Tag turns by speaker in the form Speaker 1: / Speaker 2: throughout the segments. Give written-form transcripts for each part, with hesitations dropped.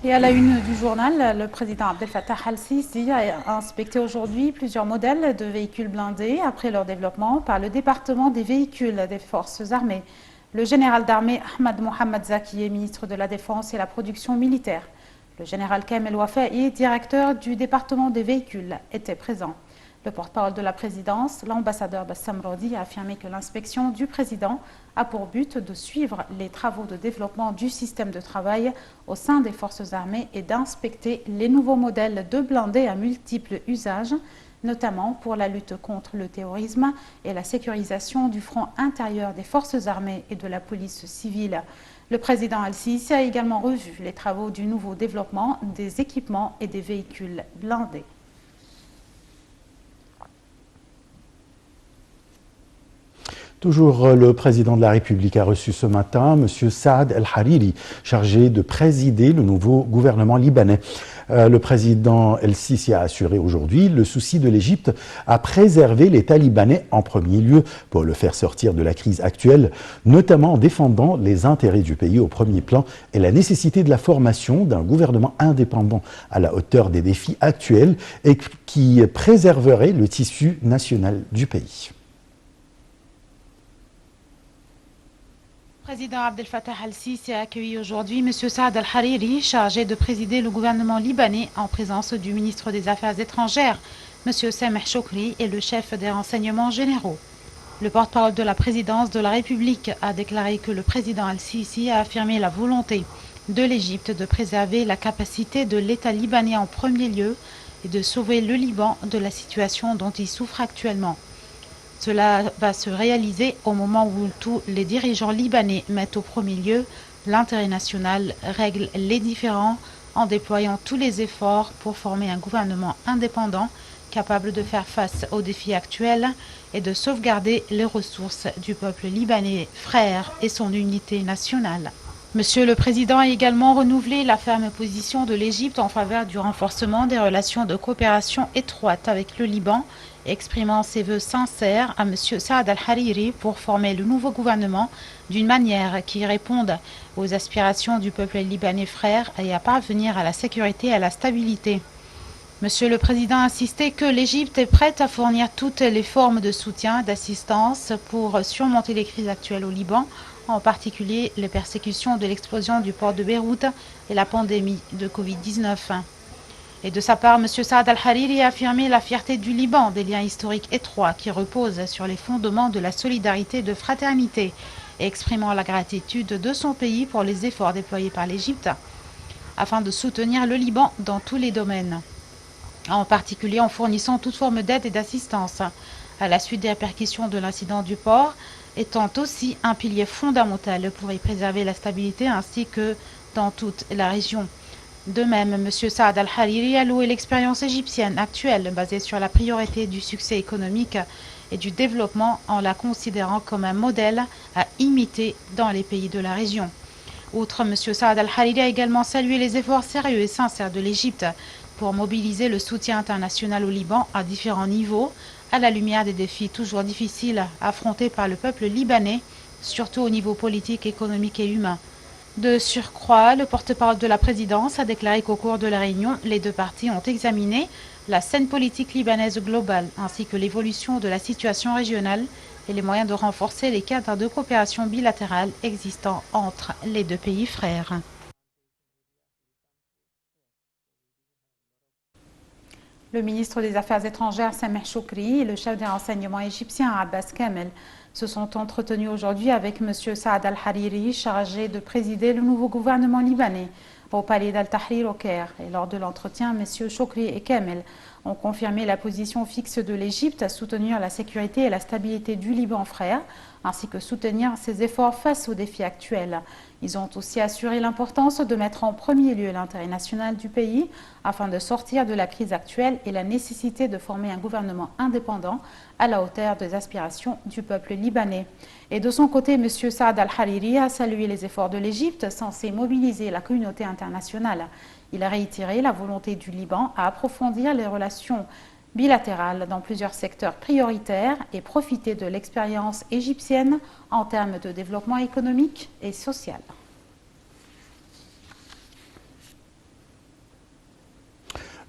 Speaker 1: Et à la une du journal, le président Abdel Fattah al-Sisi a inspecté aujourd'hui plusieurs modèles de véhicules blindés après leur développement par le département des véhicules des forces armées. Le général d'armée Ahmad Mohamed Zaki est ministre de la Défense et la production militaire. Le général Kamel Wafa'i, directeur du département des véhicules, était présent. Le porte-parole de la présidence, l'ambassadeur Bassam Rodi, a affirmé que l'inspection du président a pour but de suivre les travaux de développement du système de travail au sein des forces armées et d'inspecter les nouveaux modèles de blindés à multiples usages, notamment pour la lutte contre le terrorisme et la sécurisation du front intérieur des forces armées et de la police civile. Le président al-Sisi a également revu les travaux du nouveau développement des équipements et des véhicules blindés.
Speaker 2: Toujours le président de la République a reçu ce matin M. Saad El-Hariri, chargé de présider le nouveau gouvernement libanais. Le président El-Sisi a assuré aujourd'hui le souci de l'Égypte à préserver l'État libanais en premier lieu pour le faire sortir de la crise actuelle, notamment en défendant les intérêts du pays au premier plan et la nécessité de la formation d'un gouvernement indépendant à la hauteur des défis actuels et qui préserverait le tissu national du pays.
Speaker 1: Le président Abdel Fattah al-Sisi a accueilli aujourd'hui M. Saad al-Hariri, chargé de présider le gouvernement libanais en présence du ministre des Affaires étrangères, M. Sameh Choukri, et le chef des renseignements généraux. Le porte-parole de la présidence de la République a déclaré que le président al-Sisi a affirmé la volonté de l'Égypte de préserver la capacité de l'État libanais en premier lieu et de sauver le Liban de la situation dont il souffre actuellement. Cela va se réaliser au moment où tous les dirigeants libanais mettent au premier lieu l'intérêt national, règlent les différends en déployant tous les efforts pour former un gouvernement indépendant capable de faire face aux défis actuels et de sauvegarder les ressources du peuple libanais frère et son unité nationale. Monsieur le Président a également renouvelé la ferme position de l'Égypte en faveur du renforcement des relations de coopération étroite avec le Liban, exprimant ses vœux sincères à M. Saad al-Hariri pour former le nouveau gouvernement d'une manière qui réponde aux aspirations du peuple libanais frère et à parvenir à la sécurité et à la stabilité. Monsieur le Président a insisté que l'Égypte est prête à fournir toutes les formes de soutien, d'assistance pour surmonter les crises actuelles au Liban, en particulier les persécutions de l'explosion du port de Beyrouth et la pandémie de Covid-19. Et de sa part, M. Saad al-Hariri a affirmé la fierté du Liban, des liens historiques étroits qui reposent sur les fondements de la solidarité et de fraternité, exprimant la gratitude de son pays pour les efforts déployés par l'Égypte afin de soutenir le Liban dans tous les domaines, en particulier en fournissant toute forme d'aide et d'assistance à la suite des répercussions de l'incident du port, étant aussi un pilier fondamental pour y préserver la stabilité ainsi que dans toute la région. De même, M. Saad al-Hariri a loué l'expérience égyptienne actuelle basée sur la priorité du succès économique et du développement en la considérant comme un modèle à imiter dans les pays de la région. Outre, M. Saad al-Hariri a également salué les efforts sérieux et sincères de l'Égypte pour mobiliser le soutien international au Liban à différents niveaux, à la lumière des défis toujours difficiles affrontés par le peuple libanais, surtout au niveau politique, économique et humain. De surcroît, le porte-parole de la présidence a déclaré qu'au cours de la réunion, les deux parties ont examiné la scène politique libanaise globale, ainsi que l'évolution de la situation régionale et les moyens de renforcer les cadres de coopération bilatérale existants entre les deux pays frères. Le ministre des Affaires étrangères Sameh Choukri et le chef des renseignements égyptiens Abbas Kamel se sont entretenus aujourd'hui avec M. Saad al-Hariri, chargé de présider le nouveau gouvernement libanais au palais d'Al-Tahrir au Caire. Et lors de l'entretien, M. Choukri et Kamel ont confirmé la position fixe de l'Égypte à soutenir la sécurité et la stabilité du Liban frère, ainsi que soutenir ses efforts face aux défis actuels. Ils ont aussi assuré l'importance de mettre en premier lieu l'intérêt national du pays afin de sortir de la crise actuelle et la nécessité de former un gouvernement indépendant à la hauteur des aspirations du peuple libanais. Et de son côté, M. Saad al-Hariri a salué les efforts de l'Égypte censés mobiliser la communauté internationale. Il a réitéré la volonté du Liban à approfondir les relations bilatérales dans plusieurs secteurs prioritaires et profiter de l'expérience égyptienne en termes de développement économique et social.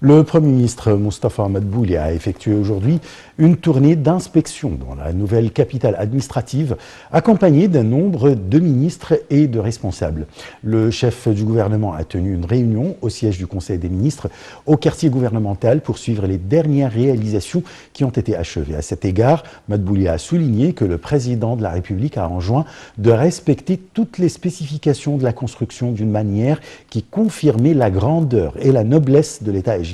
Speaker 2: Le Premier ministre Moustapha Madbouli a effectué aujourd'hui une tournée d'inspection dans la nouvelle capitale administrative, accompagné d'un nombre de ministres et de responsables. Le chef du gouvernement a tenu une réunion au siège du Conseil des ministres au quartier gouvernemental pour suivre les dernières réalisations qui ont été achevées. À cet égard, Madbouli a souligné que le président de la République a enjoint de respecter toutes les spécifications de la construction d'une manière qui confirmait la grandeur et la noblesse de l'État égyptien.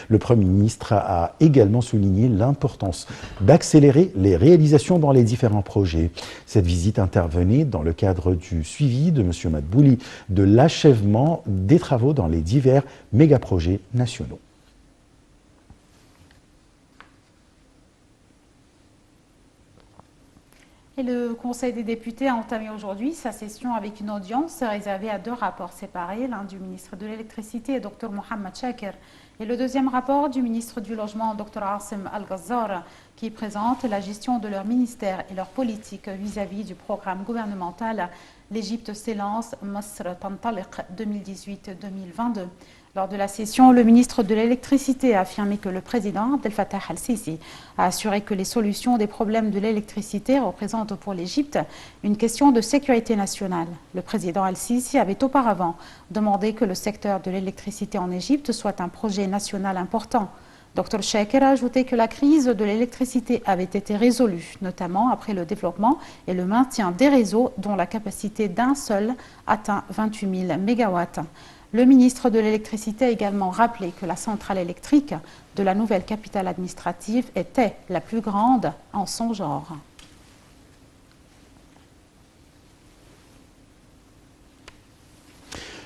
Speaker 2: Le Premier ministre a également souligné l'importance d'accélérer les réalisations dans les différents projets. Cette visite intervenait dans le cadre du suivi de M. Madbouli de l'achèvement des travaux dans les divers mégaprojets nationaux.
Speaker 1: Et le Conseil des députés a entamé aujourd'hui sa session avec une audience réservée à 2 rapports séparés, l'un du ministre de l'Électricité, Dr Mohamed Chakir, et le deuxième rapport du ministre du Logement, Dr Asim Al-Ghazzar, qui présente la gestion de leur ministère et leur politique vis-à-vis du programme gouvernemental L'Égypte s'élance, Masr Tantaliq 2018-2022. Lors de la session, le ministre de l'Électricité a affirmé que le président Abdel Fattah al-Sisi a assuré que les solutions des problèmes de l'électricité représentent pour l'Égypte une question de sécurité nationale. Le président al-Sisi avait auparavant demandé que le secteur de l'électricité en Égypte soit un projet national important. Dr Chakir a ajouté que la crise de l'électricité avait été résolue, notamment après le développement et le maintien des réseaux dont la capacité d'un seul atteint 28 000 MW. Le ministre de l'Électricité a également rappelé que la centrale électrique de la nouvelle capitale administrative était la plus grande en son genre.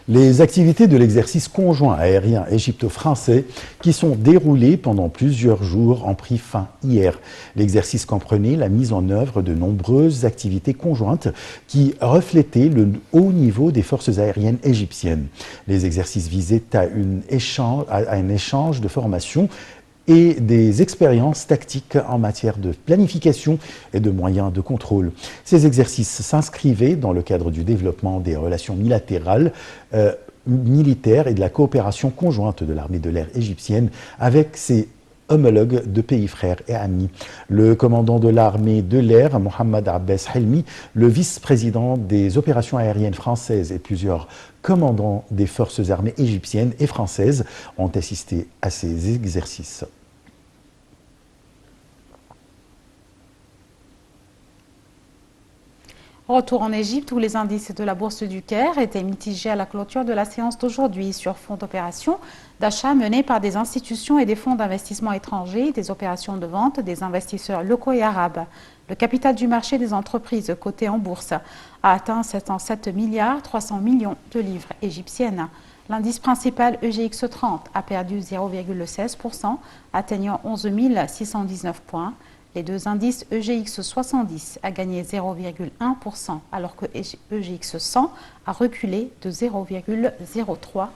Speaker 2: Les activités de l'exercice conjoint aérien égypto-français qui sont déroulées pendant plusieurs jours ont pris fin hier. L'exercice comprenait la mise en œuvre de nombreuses activités conjointes qui reflétaient le haut niveau des forces aériennes égyptiennes. Les exercices visaient à un échange de formation et des expériences tactiques en matière de planification et de moyens de contrôle. Ces exercices s'inscrivaient dans le cadre du développement des relations bilatérales, militaires et de la coopération conjointe de l'armée de l'air égyptienne avec ses homologues de pays frères et amis. Le commandant de l'armée de l'air, Mohamed Abbas Helmi, le vice-président des opérations aériennes françaises et plusieurs commandants des forces armées égyptiennes et françaises ont assisté à ces exercices.
Speaker 1: Retour en Égypte où les indices de la bourse du Caire étaient mitigés à la clôture de la séance d'aujourd'hui sur fond d'opérations d'achat menées par des institutions et des fonds d'investissement étrangers, des opérations de vente des investisseurs locaux et arabes. Le capital du marché des entreprises cotées en bourse a atteint 707 milliards 300 millions de livres égyptiennes. L'indice principal EGX 30 a perdu 0,16%, atteignant 11 619 points. Les deux indices EGX 70 a gagné 0,1% alors que EGX 100 a reculé de 0,03%.